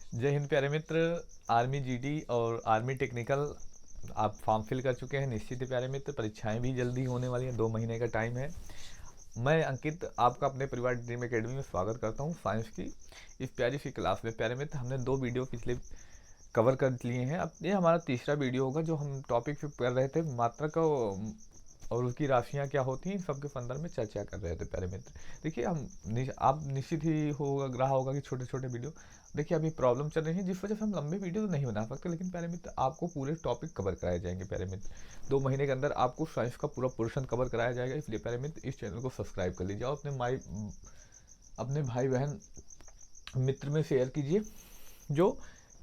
जय हिंद प्यारे मित्र। Army GD और आर्मी टेक्निकल आप फॉर्म फिल कर चुके हैं। निश्चित ही प्यारे मित्र, परीक्षाएं भी जल्दी होने वाली हैं, 2 महीने का टाइम है। मैं अंकित आपका अपने परिवार ड्रीम एकेडमी में स्वागत करता हूं। साइंस की इस प्यारी सी क्लास में प्यारे मित्र, हमने 2 वीडियो पिछले कवर कर लिए हैं। अब ये हमारा तीसरा वीडियो होगा जो हम टॉपिक पे कर रहे थे, मात्रा का और उसकी राशियाँ क्या होती हैं, इन सब के संदर्भ में चर्चा कर रहे थे प्यारे मित्र। देखिए आप निश्चित ही रहा होगा कि छोटे छोटे वीडियो, देखिए अभी प्रॉब्लम चल रही है जिस वजह से हम लंबे वीडियो तो नहीं बना सकते, लेकिन प्यारे मित्र आपको पूरे टॉपिक कवर कराए जाएंगे प्यारे मित्र। 2 महीने के अंदर आपको साइंस का पूरा पोर्शन कवर कराया जाएगा। इसलिए प्यारे मित्र इस चैनल को सब्सक्राइब कर लीजिए और अपने भाई बहन मित्र में शेयर कीजिए जो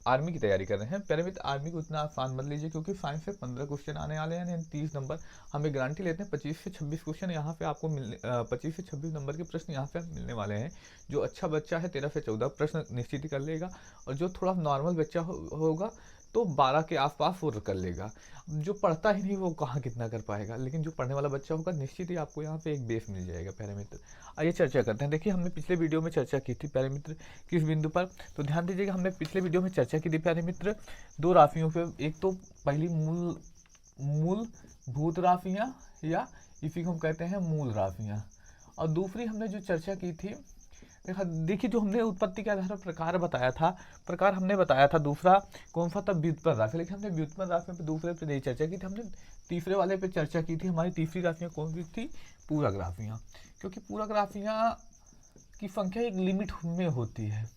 आर्मी की तैयारी कर रहे हैं। प्यारे मित्र, आर्मी को इतना आसान मत लीजिए क्योंकि साइंस से 15 क्वेश्चन आने वाले हैं, यानी 30 नंबर। हमें गारंटी लेते हैं 25 से 26 क्वेश्चन यहाँ पे आपको मिलने 25 से 26 नंबर के प्रश्न यहाँ पे मिलने वाले हैं। जो अच्छा बच्चा है 13 से 14 प्रश्न निश्चित ही कर लेगा, और जो थोड़ा नॉर्मल बच्चा होगा तो 12 के आसपास वो कर लेगा। जो पढ़ता ही नहीं वो कहाँ कितना कर पाएगा, लेकिन जो पढ़ने वाला बच्चा होगा निश्चित ही आपको यहाँ पे एक बेस मिल जाएगा प्यारे मित्र। आइए चर्चा करते हैं। देखिए हमने पिछले वीडियो में चर्चा की थी प्यारे मित्र किस बिंदु पर, तो ध्यान दीजिएगा। हमने पिछले वीडियो में चर्चा की थी प्यारे मित्र 2 राशियों पे। एक तो पहली मूलभूत राशियाँ, या इसी को हम कहते हैं मूल राशियाँ, और दूसरी हमने जो चर्चा की थी, देखिए जो हमने उत्पत्ति के आधार पर प्रकार बताया था, प्रकार हमने बताया था दूसरा कौन सा था, व्युत्पन्न राशि। लेकिन हमने व्युत्पन्न राशियों पे दूसरे पे नहीं चर्चा की थी, हमने तीसरे वाले पे चर्चा की थी। हमारी तीसरी राशियाँ कौन सी थी? पूरक राशियाँ। क्योंकि पूरक राशियाँ की संख्या एक लिमिट में होती है,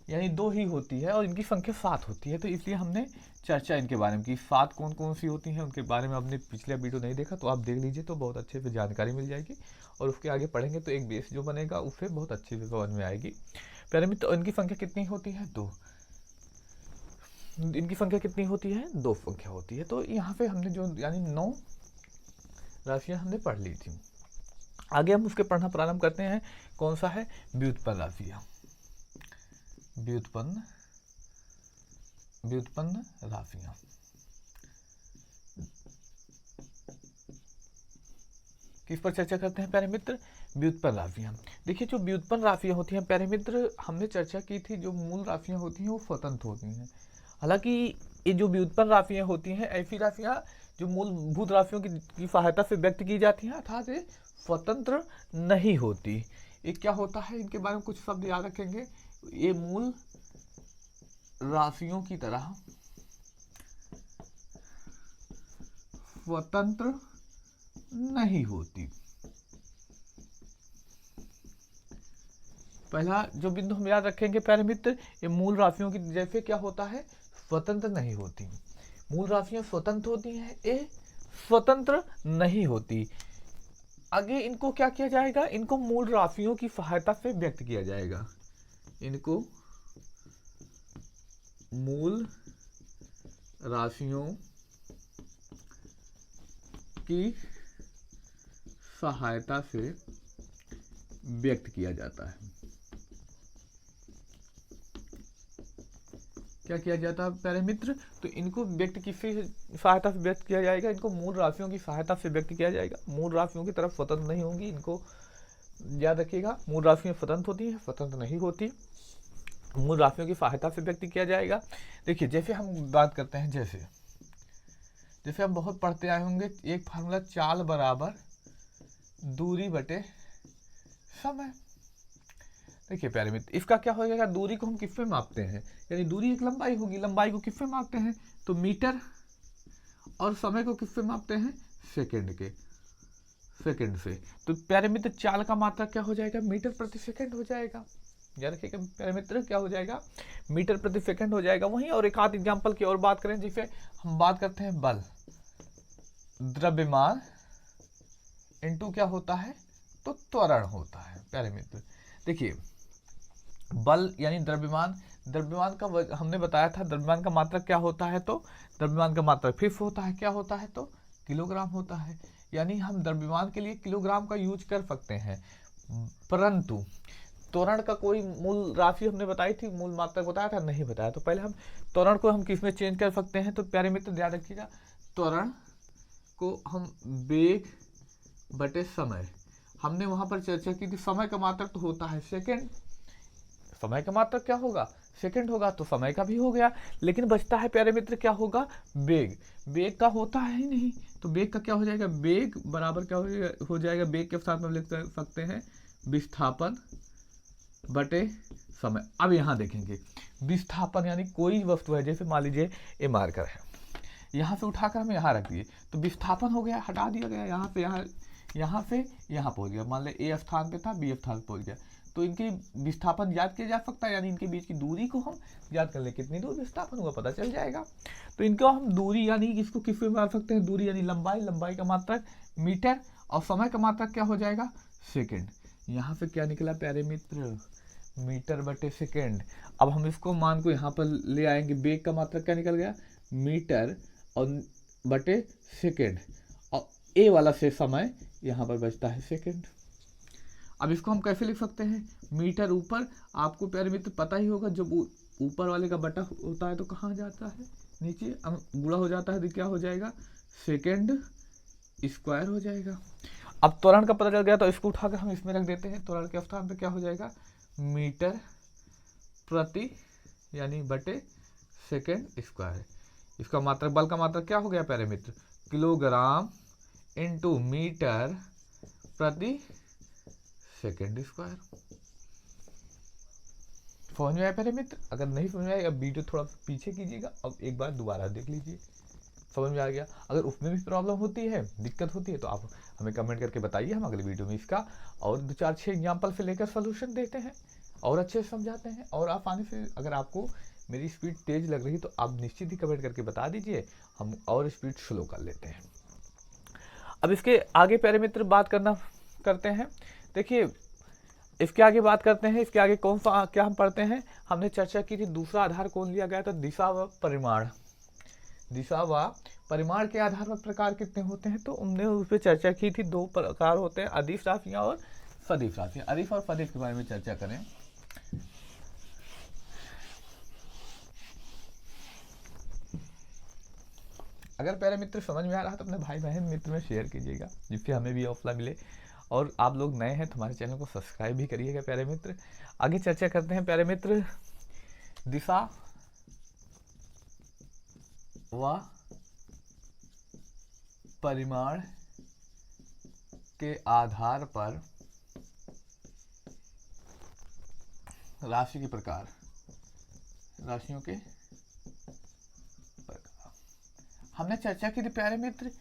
यानी 2 ही होती है, और इनकी संख्या 7 होती है। तो इसलिए हमने चर्चा इनके बारे में की। 7 कौन कौन सी होती हैं उनके बारे में आपने पिछले वीडियो नहीं देखा तो आप देख लीजिए, तो बहुत अच्छे से जानकारी मिल जाएगी, और उसके आगे पढ़ेंगे तो एक बेस जो बनेगा उससे बहुत अच्छे से समझ में आएगी। प्यारे मित्र, इनकी संख्या कितनी होती है? 2। इनकी संख्या कितनी होती है? 2 संख्या होती है। तो यहाँ पे हमने जो यानी 9 राशियाँ हमने पढ़ ली थी। आगे हम उसके पढ़ना प्रारंभ करते हैं। कौन सा है? व्युत्पन्न राशियाँ। व्युत्पन्न राशियाँ। किस पर चर्चा करते हैं प्यारे मित्र? व्युत्पन्न राशियाँ। देखिए जो व्युत्पन्न राशियाँ होती हैं प्यारे मित्र, हमने चर्चा की थी जो मूल राशियाँ होती हैं वो स्वतंत्र होती हैं। हालांकि ये जो व्युत्पन्न राशियाँ होती हैं ऐसी राशियाँ जो मूलभूत राशियों की सहायता से व्यक्त की जाती हैं, अर्थात ये स्वतंत्र नहीं होती। ये क्या होता है, इनके बारे में कुछ शब्द याद रखेंगे। ये मूल राशियों की तरह स्वतंत्र नहीं होती। पहला जो बिंदु हम याद रखेंगे प्यारे मित्र, ये मूल राशियों की जैसे क्या होता है, स्वतंत्र नहीं होती। मूल राशियां स्वतंत्र होती हैं, ये स्वतंत्र नहीं होती। आगे इनको क्या किया जाएगा? इनको मूल राशियों की सहायता से व्यक्त किया जाएगा। इनको मूल राशियों की सहायता से व्यक्त किया जाता है। क्या किया जाता है प्यारे मित्र? तो इनको व्यक्त किसी सहायता से व्यक्त किया जाएगा, इनको मूल राशियों की सहायता से व्यक्त किया जाएगा। मूल राशियों की तरफ स्वतंत्र नहीं होंगी, इनको याद रखिएगा। मूल राशियां स्वतंत्र होती हैं, स्वतंत्र नहीं होती। मूल राशियों की सहायता से व्यक्त किया जाएगा। देखिए जैसे हम बात करते हैं, जैसे हम बहुत पढ़ते आए होंगे, एक फार्मूला चाल बराबर दूरी बटे समय। देखिए प्यारे मित्र, इसका क्या हो जाएगा? दूरी को हम किस में मापते हैं, यानी दूरी एक लंबाई होगी, लंबाई को किस में मापते हैं? तो मीटर। और समय को किस से मापते हैं? सेकंड से। तो प्यारे मित्र चाल का मात्रक क्या हो जाएगा? मीटर प्रति सेकंड हो जाएगा। याद रखिएगा प्यारे मित्र, क्या हो जाएगा? मीटर प्रति सेकंड हो जाएगा। वहीं और एक आध एग्जाम्पल की और बात करें, जिसे हम बात करते हैं बल, द्रव्यमान इंटू क्या होता है? तो त्वरण होता है प्यारे मित्र। देखिए बल यानी द्रव्यमान का हमने बताया था, द्रव्यमान का मात्रक क्या होता है? तो द्रव्यमान का मात्रक फिक्स होता है। क्या होता है? तो किलोग्राम होता है। यानी हम द्रव्यमान के लिए किलोग्राम का यूज कर सकते हैं, परंतु त्वरण का कोई मूल राशि हमने बताई थी, मूल मात्रक बताया था? नहीं बताया। तो पहले हम त्वरण को हम किस में चेंज कर सकते हैं? तो प्यारे मित्र ध्यान रखिएगा, त्वरण को हम वेग बटे समय, हमने वहां पर चर्चा की थी। समय का मात्रक तो होता है सेकेंड, समय का मात्रक क्या होगा, सेकंड होगा, तो समय का भी हो गया। लेकिन बचता है प्यारे मित्र क्या होगा, वेग। वेग का होता है ही नहीं, तो वेग का क्या हो जाएगा, वेग बराबर क्या हो जाएगा, वेग के साथ में लिख सकते हैं विस्थापन बटे समय। अब यहाँ देखेंगे विस्थापन यानी कोई वस्तु है, जैसे मान लीजिए ये मार्कर है, यहाँ से उठाकर हमें यहाँ रख दिए, तो विस्थापन हो गया, हटा दिया गया, यहाँ पे यहाँ से यहाँ पहुँच गया। मान लें ए स्थान पे था, बी स्थान पे पहुँच गया, तो इनके विस्थापन याद किया जा सकता है, यानी इनके बीच की दूरी को हम याद कर ले, कितनी दूर विस्थापन हुआ पता चल जाएगा। तो इनको हम दूरी यानी इसको किस में मार सकते हैं, दूरी यानी लंबाई, लंबाई का मात्रक मीटर, और समय का मात्रक क्या हो जाएगा, सेकेंड। यहाँ से क्या निकला प्यारे मित्र, मीटर बटे सेकेंड। अब हम इसको मान को यहाँ पर ले आएंगे, वेग का मात्रक क्या निकल गया, मीटर और बटे सेकेंड, और ए वाला से समय यहाँ पर बचता है सेकेंड। अब इसको हम कैसे लिख सकते हैं, मीटर ऊपर, आपको प्यारे मित्र पता ही होगा, जब ऊपर वाले का बटा होता है तो कहाँ जाता है, नीचे, गुणा हो जाता है तो क्या हो जाएगा, सेकेंड स्क्वायर हो जाएगा। अब त्वरण का पता चल गया, तो इसको उठाकर हम इसमें रख देते हैं, त्वरण के स्थान पे क्या हो जाएगा, मीटर प्रति यानी बटे सेकेंड स्क्वायर। इसका मात्रक, बल का मात्रक क्या हो गया प्यारे मित्र, किलोग्राम इंटू मीटर प्रति सेकेंड स्क्वायर। समझ में आया प्यारे मित्र? अगर नहीं समझ में आएगा वीडियो थोड़ा पीछे कीजिएगा, अब एक बार दोबारा देख लीजिए, समझ में आ गया। अगर उसमें भी प्रॉब्लम होती है, दिक्कत होती है, तो आप हमें कमेंट करके बताइए, हम अगले वीडियो में इसका और 2-4-6 एग्जाम्पल से लेकर सोल्यूशन देते हैं और अच्छे से समझाते हैं। और आसानी से, अगर आपको मेरी स्पीड तेज लग रही तो आप निश्चित ही कमेंट करके बता दीजिए, हम और स्पीड स्लो कर लेते हैं। अब इसके आगे प्यारे मित्र बात करते हैं। देखिए इसके आगे बात करते हैं, इसके आगे कौन सा क्या हम पढ़ते हैं, हमने चर्चा की थी दूसरा आधार कौन लिया गया था, दिशा व परिमाण। दिशा व परिमाण के आधार पर प्रकार कितने होते हैं, तो हमने उस पर चर्चा की थी, 2 प्रकार होते हैं, अदिश राशियाँ और सदिश राशियाँ। अदिश और सदिश के बारे में चर्चा करें। अगर प्यारे मित्र समझ में आ रहा तो अपने भाई बहन मित्र में शेयर कीजिएगा, जिससे हमें भी हौसला मिले। और आप लोग नए हैं तो हमारे चैनल को सब्सक्राइब भी करिएगा प्यारे मित्र। आगे चर्चा करते हैं प्यारे मित्र, दिशा व परिमाण के आधार पर राशि के प्रकार, राशियों के प्रकार। हमने चर्चा की थी प्यारे मित्र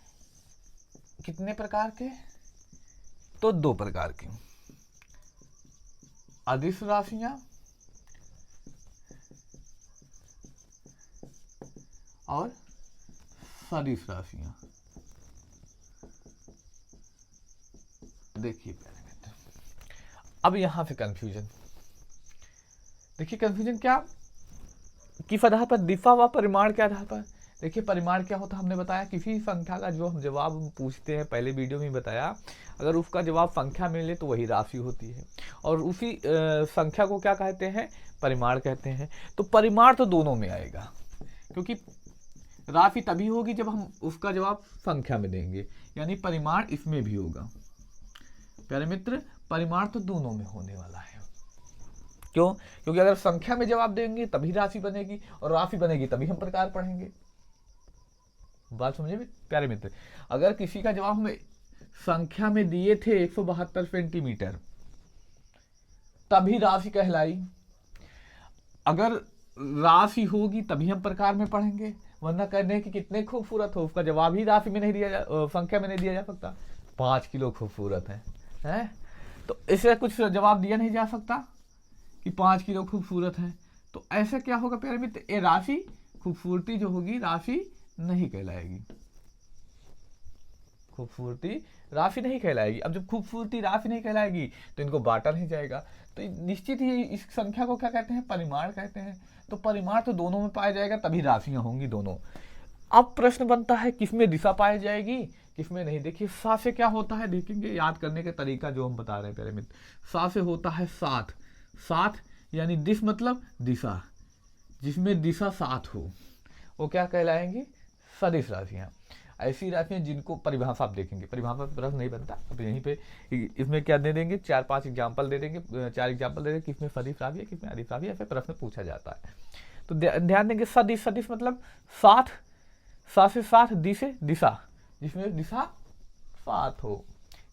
कितने प्रकार के, तो 2 प्रकार की, अदिश राशियां और सदिश राशियां। देखिए प्यारे मित्र, अब यहां से कंफ्यूजन देखिए, कंफ्यूजन क्या, किस आधार पर, दिशा व परिमाण के आधार पर। देखिए परिमाण क्या होता है, हमने बताया किसी संख्या का जो हम जवाब पूछते हैं, पहले वीडियो में बताया, अगर उसका जवाब संख्या में मिले तो वही राशि होती है, और उसी संख्या को क्या कहते हैं, परिमाण कहते हैं। तो परिमाण तो दोनों में आएगा, क्योंकि राशि तभी होगी जब हम उसका जवाब संख्या में देंगे, यानी परिमाण इसमें भी होगा प्यारे मित्र। परिमाण तो दोनों में होने वाला है, क्यों, क्योंकि अगर संख्या में जवाब देंगे तभी राशि बनेगी, और राशि बनेगी तभी हम प्रकार पढ़ेंगे। बात समझे प्यारे मित्र, अगर किसी का जवाब हमें संख्या में दिए थे 172 सेंटीमीटर, तभी राशि कहलाई। अगर राशि होगी तभी हम प्रकार में पढ़ेंगे, वरना कहने कि कितने खूबसूरत हो, उसका जवाब ही राशि में नहीं दिया संख्या में नहीं दिया जा सकता। 5 किलो खूबसूरत है, तो इससे कुछ जवाब दिया नहीं जा सकता कि 5 किलो खूबसूरत है। तो ऐसे क्या होगा प्यारे मित्र, ये राशि, खूबसूरती जो होगी राशि नहीं कहलाएगी, खूबसूरती राशि नहीं कहलाएगी। अब जब खूबसूरती राशि नहीं कहलाएगी तो इनको बांटा नहीं जाएगा, तो निश्चित ही इस संख्या को क्या कहते हैं, परिमाण कहते हैं। तो परिमाण तो दोनों में पाया जाएगा, तभी राशियां होंगी दोनों। अब प्रश्न बनता है किसमें दिशा पाई जाएगी, किसमें नहीं। देखिए सा से क्या होता है, देखेंगे याद करने का तरीका जो हम बता रहे हैं प्यारे मित्र। सा से होता है साथ, साथ यानी दिश मतलब दिशा, जिसमें दिशा साथ हो वो क्या कहलाएंगी, सदिश राशियां। ऐसी राशियां जिनको परिभाषा आप देखेंगे, परिभाषा पे प्रश्न नहीं बनता। अब यहीं पे इसमें क्या दे देंगे, 4-5 एग्जाम्पल दे देंगे, 4 एग्जाम्पल दे देंगे किसमें सदिश राशि है, किसमें अदिश राशि है, ऐसे प्रश्न पूछा जाता है। तो ध्यान देंगे सदिश, सदिश मतलब साथ, सा से साथ, दी से दिशा, जिसमें दिशा साथ हो,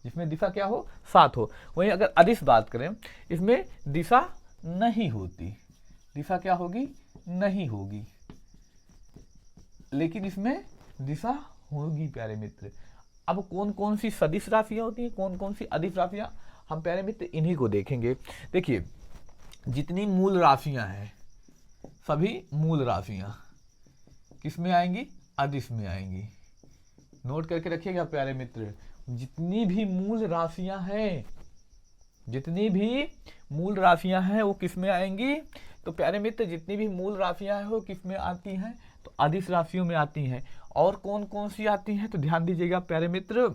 जिसमें दिशा क्या हो, साथ हो। वहीं अगर अदिश बात करें, इसमें दिशा नहीं होती, दिशा क्या होगी, नहीं होगी, लेकिन इसमें दिशा होगी प्यारे मित्र। अब कौन कौन सी सदिश राशियां होती हैं, कौन कौन सी अदिश राशियां, हम प्यारे मित्र इन्हीं को देखेंगे। देखिए जितनी मूल राशियां हैं, सभी मूल राशियां किस में आएंगी, अदिश में आएंगी। नोट करके रखिएगा प्यारे मित्र, जितनी भी मूल राशियां हैं, जितनी भी मूल राशियां हैं वो किस में आएंगी, तो प्यारे मित्र जितनी भी मूल राशियां हैं वो किस में आती हैं, तो अदिश राशियों में आती हैं। और कौन कौन सी आती हैं, तो ध्यान दीजिएगा प्यारे मित्र,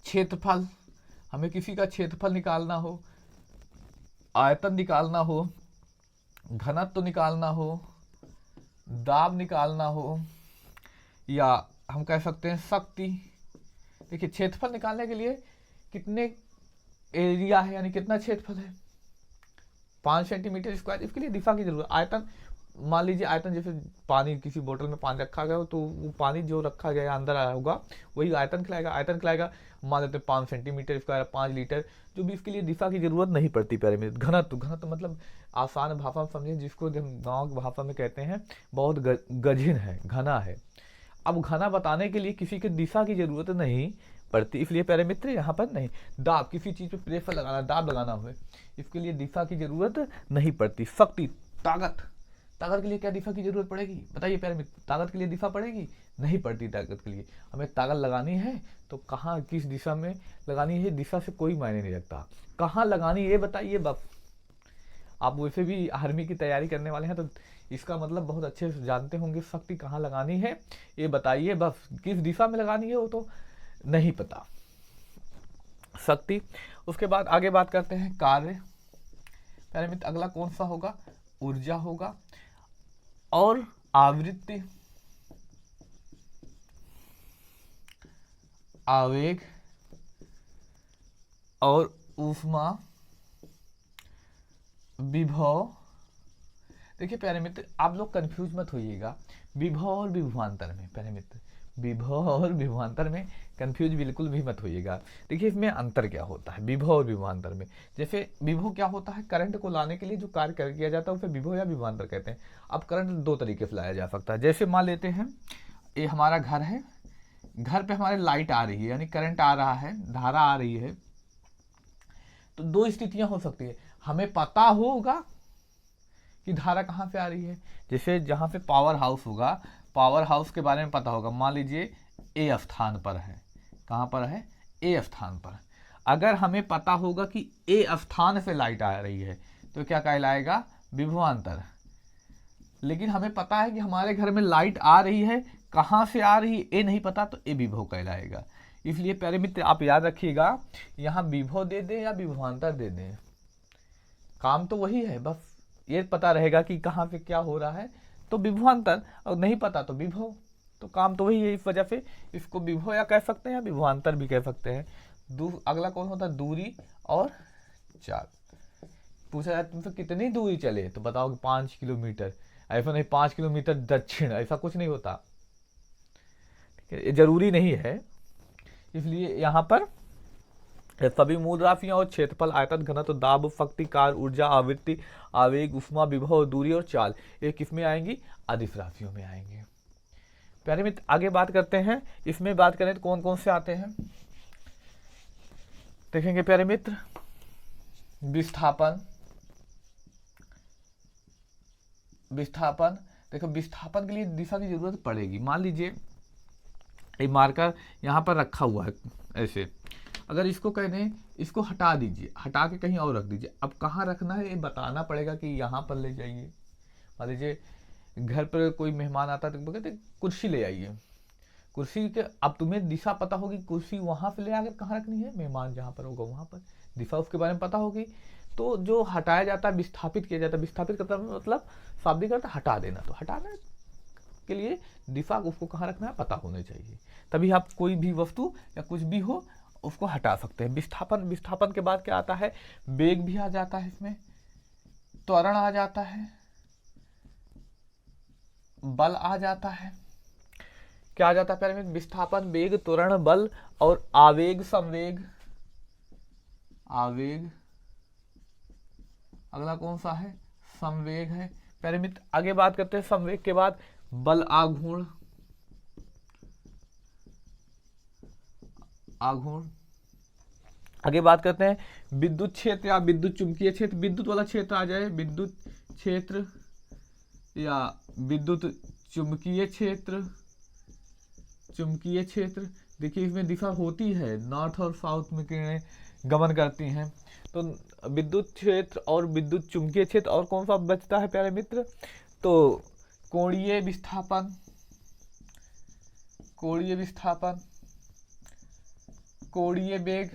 क्षेत्रफल, हमें किसी का क्षेत्रफल निकालना हो, आयतन निकालना हो, घनत्व निकालना हो, दाब निकालना हो, या हम कह सकते हैं शक्ति। देखिए क्षेत्रफल निकालने के लिए कितने एरिया है, यानी कितना क्षेत्रफल है, 5 सेंटीमीटर स्क्वायर, इसके लिए दिशा की जरूरत। आयतन, मान लीजिए आयतन, जैसे पानी, किसी बोतल में पानी रखा गया हो तो वो पानी जो रखा गया अंदर आया होगा वही आयतन खिलाएगा, आयतन खिलाएगा, मान लेते हैं 5 सेंटीमीटर स्क्वायर, 5 लीटर, जो भी, इसके लिए दिशा की जरूरत नहीं पड़ती प्यारे मित्र। घनत्व, घनत्व मतलब आसान भाषा में समझें, जिसको हम गाँव की भाषा में कहते हैं बहुत गजीन है, घना है। अब घना बताने के लिए किसी की दिशा की जरूरत नहीं पड़ती, इसलिए प्यारे मित्र यहाँ पर नहीं। दाब, किसी चीज पे प्रेशर लगाना, दाब लगाना हुए, इसके लिए दिशा की जरूरत नहीं पड़ती। शक्ति, ताकत, ताकत के लिए क्या दिशा की जरूरत पड़ेगी, बताइए प्यारे मित्र, ताकत के लिए दिशा पड़ेगी, नहीं पड़ती। ताकत के लिए हमें ताकत लगानी है तो कहाँ, किस दिशा में लगानी है, दिशा से कोई मायने नहीं रखता, कहाँ लगानी ये बताइए बस। आप वैसे भी आर्मी की तैयारी करने वाले हैं तो इसका मतलब बहुत अच्छे से जानते होंगे, शक्ति कहाँ लगानी है ये बताइए बस, किस दिशा में लगानी है वो तो नहीं पता, शक्ति। उसके बाद आगे बात करते हैं कार्य, प्यारे मित्र अगला कौन सा होगा, ऊर्जा होगा, और आवृत्ति, आवेग, और ऊष्मा, विभव। देखिए प्यारे मित्र आप लोग कंफ्यूज मत होइएगा विभव और विभवांतर में, प्यारे मित्र विभव और विभवांतर में कंफ्यूज बिल्कुल भी मत होइएगा। देखिए इसमें अंतर क्या होता है विभव और विभवांतर में। जैसे विभव क्या होता है, करंट को लाने के लिए जो कार्य किया जाता है उसे विभव या विभवांतर कहते हैं। अब करंट दो तरीके से लाया जा सकता है, जैसे मान लेते हैं ये हमारा घर है, घर पे हमारे लाइट आ रही है, यानी करंट आ रहा है, धारा आ रही है, तो दो स्थितियां हो सकती है। हमें पता होगा कि धारा कहाँ से आ रही है, जैसे जहाँ पे पावर हाउस होगा, पावर हाउस के बारे में पता होगा, मान लीजिए ए स्थान पर है, कहाँ पर है, ए स्थान पर। अगर हमें पता होगा कि ए स्थान से लाइट आ रही है तो क्या कहलाएगा, विभवांतर। लेकिन हमें पता है कि हमारे घर में लाइट आ रही है, कहाँ से आ रही है ए नहीं पता, तो ए विभव कहलाएगा। इसलिए प्यारे मित्र आप याद रखिएगा, यहाँ विभव दे दें या विभवांतर दे दें, काम तो वही है, बस ये पता रहेगा कि कहाँ पे क्या हो रहा है तो विभवांतर, और नहीं पता तो विभव, तो काम तो वही है। इस वजह से इसको विभव या कह सकते हैं या विभवांतर भी कह सकते हैं। अगला कौन होता है, दूरी और चाल। पूछा जाए तुमसे कितनी दूरी चले तो बताओ कि 5 किलोमीटर, ऐसा नहीं 5 किलोमीटर दक्षिण, ऐसा कुछ नहीं होता, ठीक है, ये जरूरी नहीं है। इसलिए यहाँ पर सभी मूल राशियां और क्षेत्रफल, आयतन, घनत्व, दाब, शक्ति, कार, ऊर्जा, आवृत्ति, आवेग, ऊष्मा, विभव, दूरी और चाल, ये किस में आएंगी, अदिश राशियों में आएंगे। प्यारे मित्र आगे बात करते हैं, इसमें बात करें तो कौन कौन से आते हैं देखेंगे प्यारे मित्र। विस्थापन, विस्थापन देखो, विस्थापन के लिए दिशा की जरूरत पड़ेगी। मान लीजिए एक मार्कर यहाँ पर रखा हुआ है ऐसे, अगर इसको कह दें इसको हटा दीजिए, हटा के कहीं और रख दीजिए, अब कहाँ रखना है ये बताना पड़ेगा कि यहाँ पर ले जाइए। मान लीजिए घर पर कोई मेहमान आता है तो कहते कुर्सी ले आइए, कुर्सी के, अब तुम्हें दिशा पता होगी, कुर्सी वहाँ से ले आकर कहाँ रखनी है, मेहमान जहाँ पर होगा वहाँ पर, दिशा उसके बारे में पता होगी। तो जो हटाया जाता है विस्थापित किया जाता है, विस्थापित करता मतलब शाब्दिक अर्थ हटा देना, तो हटाना के लिए दिफा उसको कहाँ रखना है पता होना चाहिए, तभी आप कोई भी वस्तु या कुछ भी हो उसको हटा सकते हैं। विस्थापन, विस्थापन के बाद क्या आता है, वेग भी आ जाता है, इसमें त्वरण आ जाता है, बल आ जाता है। क्या आ जाता है प्यारे मित्र, विस्थापन, वेग, त्वरण, बल और आवेग, संवेग, आवेग। अगला कौन सा है, संवेग है प्यारे मित्र। आगे बात करते हैं संवेग के बाद बल आघूर्ण, आघूर्ण। आगे बात करते हैं विद्युत क्षेत्र या विद्युत चुंबकीय क्षेत्र, विद्युत वाला क्षेत्र आ जाए, विद्युत क्षेत्र या विद्युत चुंबकीय क्षेत्र, चुंबकीय क्षेत्र। देखिए इसमें दिशा होती है, नॉर्थ और साउथ में किरणें गमन करती हैं। तो विद्युत क्षेत्र और विद्युत चुंबकीय क्षेत्र, और कौन सा बचता है प्यारे मित्र, तो कोणीय विस्थापन, कोणीय विस्थापन, कोणीय वेग,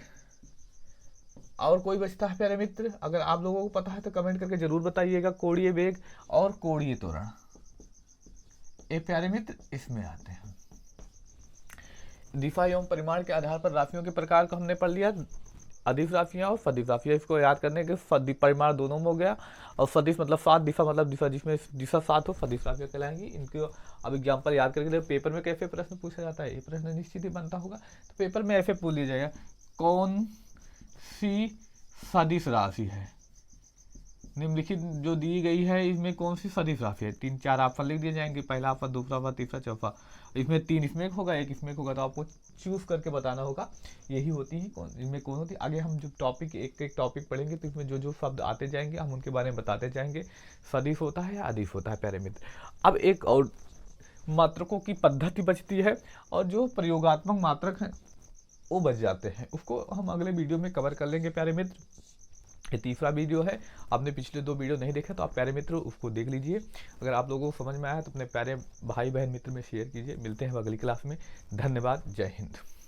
और कोई बचता है प्यारे मित्र, अगर आप लोगों को पता है तो कमेंट करके जरूर बताइएगा। कोणीय वेग और कोणीय त्वरण, ये प्यारे मित्र इसमें आते हैं। दिशा एवं परिमाण के आधार पर राशियों के प्रकार को हमने पढ़ लिया, अदिश राशियां और सदिश राशियां। इसको याद करने के परिमाण दोनों में हो गया, और सदिश मतलब सात, दिशा मतलब दिशा जिसमें दिशा सात हो, सदिश राशियां कहलाएंगी। इनको अब एग्जाम्पल याद करके पेपर में कैसे प्रश्न पूछा जाता है, ये प्रश्न निश्चित ही बनता होगा। तो पेपर में ऐसे पूछ लिया जाएगा, कौन सी सदिश राशि है, निम्नलिखित जो दी गई है इसमें कौन सी सदिश राशि है। 3-4 ऑप्शन लिख दिए जाएंगे, पहला ऑप्शन, दूसरा ऑप्शन, तीसरा, चौथा। इसमें 3 इसमें होगा, 1 इसमें होगा, तो आपको चूज करके बताना होगा। यही होती है कौन इनमें कौन होती है। आगे हम जो टॉपिक एक एक टॉपिक पढ़ेंगे तो इसमें जो जो शब्द आते जाएंगे हम उनके बारे में बताते जाएंगे। सदिश होता है या अदिश होता है प्यारे मित्र। अब एक और मात्रकों की पद्धति बचती है, और जो प्रयोगात्मक मात्रक हैं वो बच जाते हैं, उसको हम अगले वीडियो में कवर कर लेंगे प्यारे मित्र। ये तीसरा वीडियो है, आपने पिछले 2 वीडियो नहीं देखा तो आप प्यारे मित्र उसको देख लीजिए। अगर आप लोगों को समझ में आया तो अपने प्यारे भाई बहन मित्र में शेयर कीजिए। मिलते हैं अगली क्लास में। धन्यवाद, जय हिंद।